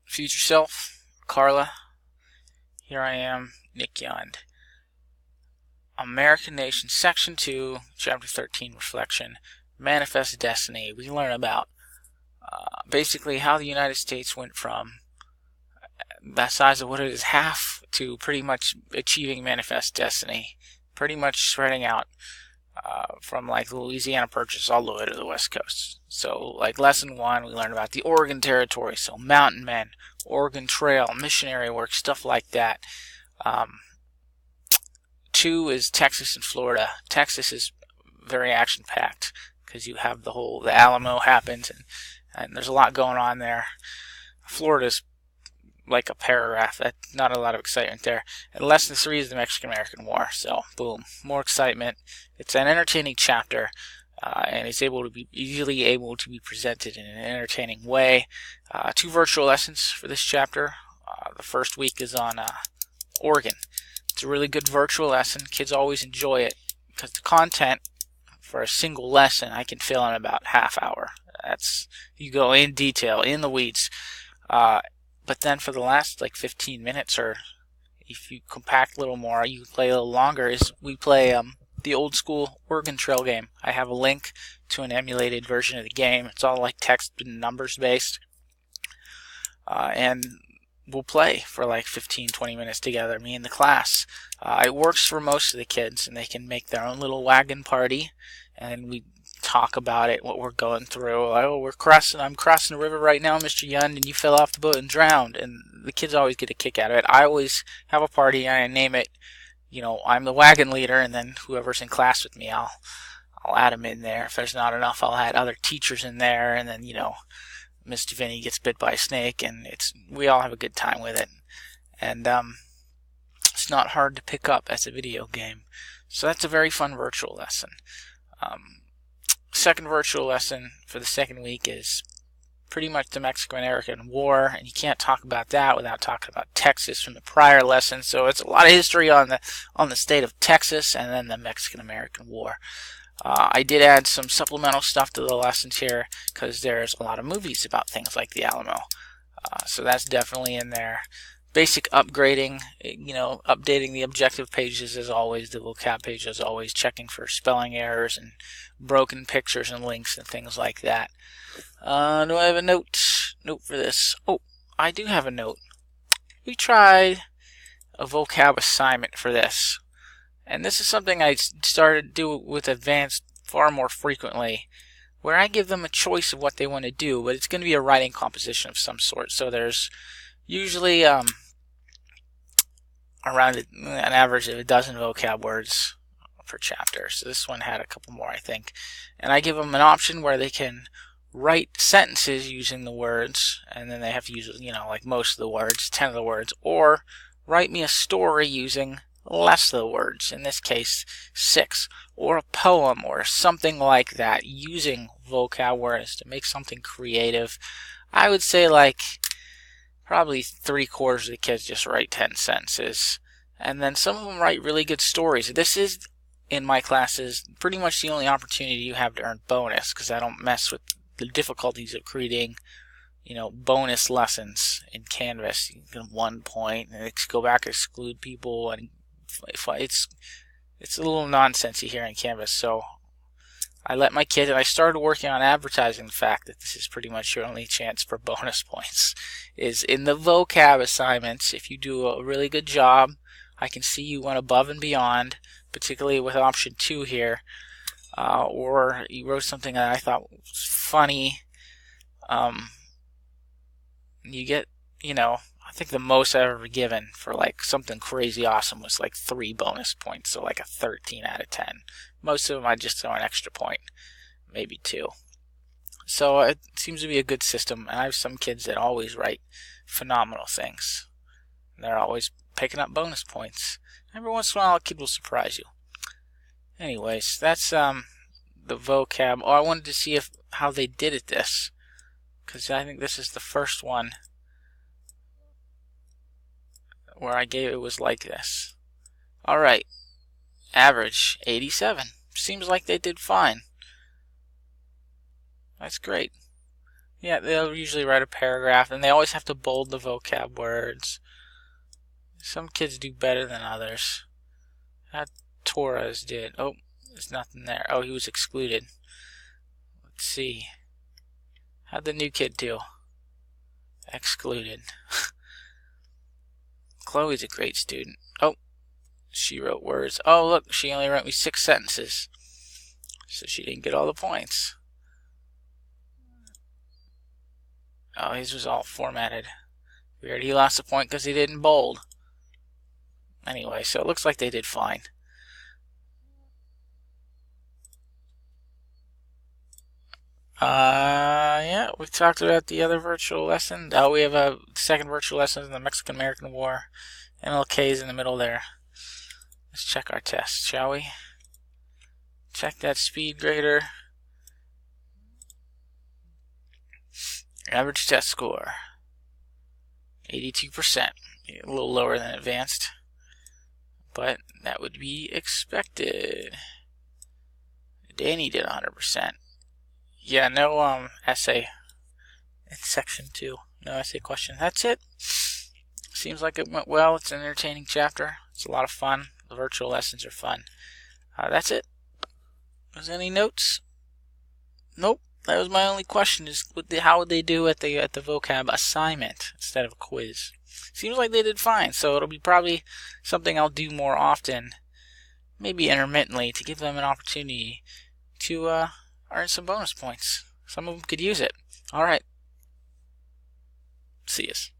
Future Self, Carla. Here I am, Nick Yund. American Nation, Section 2, Chapter 13, Reflection, Manifest Destiny. We learn about basically how the United States went from the size of what it is, half, to pretty much achieving manifest destiny. Pretty much spreading out from like the Louisiana Purchase all the way to the West Coast. So like lesson 1, we learned about the Oregon Territory, so mountain men, Oregon Trail, missionary work, stuff like that. 2 is Texas and Florida. Texas is very action-packed because you have the Alamo happens, and there's a lot going on there. Florida's like a paragraph. That's not a lot of excitement there. And lesson 3 is the Mexican-American War. So, boom, more excitement. It's an entertaining chapter, and it's easily able to be presented in an entertaining way. 2 virtual lessons for this chapter. The first week is on Oregon. It's a really good virtual lesson. Kids always enjoy it because the content for a single lesson I can fill in about half hour. You go in detail, in the weeds. But then for the last like 15 minutes, or if you compact a little more, you play a little longer, we play the old school Oregon Trail game. I have a link to an emulated version of the game. It's all like text and numbers based. And we'll play for like 15-20 minutes together, me and the class. It works for most of the kids, and they can make their own little wagon party, and we talk about it, what we're going through. Oh, I'm crossing the river right now, Mr. Yund, and you fell off the boat and drowned. And the kids always get a kick out of it. I always have a party, and I name it, I'm the wagon leader, and then whoever's in class with me, I'll add them in there. If there's not enough, I'll add other teachers in there, and then, Mr. Vinny gets bit by a snake, and we all have a good time with it. And it's not hard to pick up as a video game. So that's a very fun virtual lesson. Second virtual lesson for the second week is pretty much the Mexican-American War, and you can't talk about that without talking about Texas from the prior lesson. So it's a lot of history on the state of Texas and then the Mexican-American War. I did add some supplemental stuff to the lessons here because there's a lot of movies about things like the Alamo. So that's definitely in there. Basic upgrading, updating the objective pages as always, the vocab page as always, checking for spelling errors and broken pictures and links and things like that. Do I have a note for this? Oh, I do have a note. We tried a vocab assignment for this. And this is something I started to do with Advanced far more frequently, where I give them a choice of what they want to do, but it's going to be a writing composition of some sort. So there's usually around an average of a dozen vocab words per chapter. So this one had a couple more, I think. And I give them an option where they can write sentences using the words, and then they have to use, like most of the words, 10 of the words, or write me a story using less of the words, in this case 6, or a poem or something like that, using vocab words to make something creative. I would say like probably 3/4 of the kids just write 10 sentences, and then some of them write really good stories. This is, in my classes, pretty much the only opportunity you have to earn bonus, because I don't mess with the difficulties of creating bonus lessons in Canvas. You can 1 point and go back and exclude people, and it's a little nonsensey here in Canvas. So I let my kids, and I started working on advertising the fact that this is pretty much your only chance for bonus points, is in the vocab assignments. If you do a really good job, I can see you went above and beyond, particularly with option 2 here, or you wrote something that I thought was funny. You get, I think the most I've ever given for like something crazy awesome was like 3 bonus points, so like a 13 out of 10. Most of them I just throw an extra point, maybe 2. So it seems to be a good system, and I have some kids that always write phenomenal things. They're always picking up bonus points. Every once in a while a kid will surprise you. Anyways, that's the vocab. Oh, I wanted to see how they did at this, because I think this is the first one where I gave it was like this. Alright, average 87. Seems like they did fine. That's great. Yeah, they'll usually write a paragraph, and they always have to bold the vocab words. Some kids do better than others. That Torres did. Oh, there's nothing there. Oh, he was excluded. Let's see. How'd the new kid do? Excluded. Chloe's a great student. Oh, she wrote words. Oh, look, she only wrote me 6 sentences. So she didn't get all the points. Oh, his was all formatted. Weird, he lost a point because he didn't bold. Anyway, so it looks like they did fine. Yeah, we talked about the other virtual lesson. Oh, we have a second virtual lesson in the Mexican-American War. MLK is in the middle there. Let's check our test, shall we? Check that speed grader. Average test score, 82%. A little lower than advanced, but that would be expected. Danny did 100%. Yeah, no essay in section 2. No essay question. That's it. Seems like it went well. It's an entertaining chapter. It's a lot of fun. The virtual lessons are fun. That's it. Was any notes? Nope. That was my only question. Is how would they do at the vocab assignment instead of a quiz? Seems like they did fine. So it'll be probably something I'll do more often, maybe intermittently, to give them an opportunity to earn some bonus points. Some of them could use it. All right. See yous.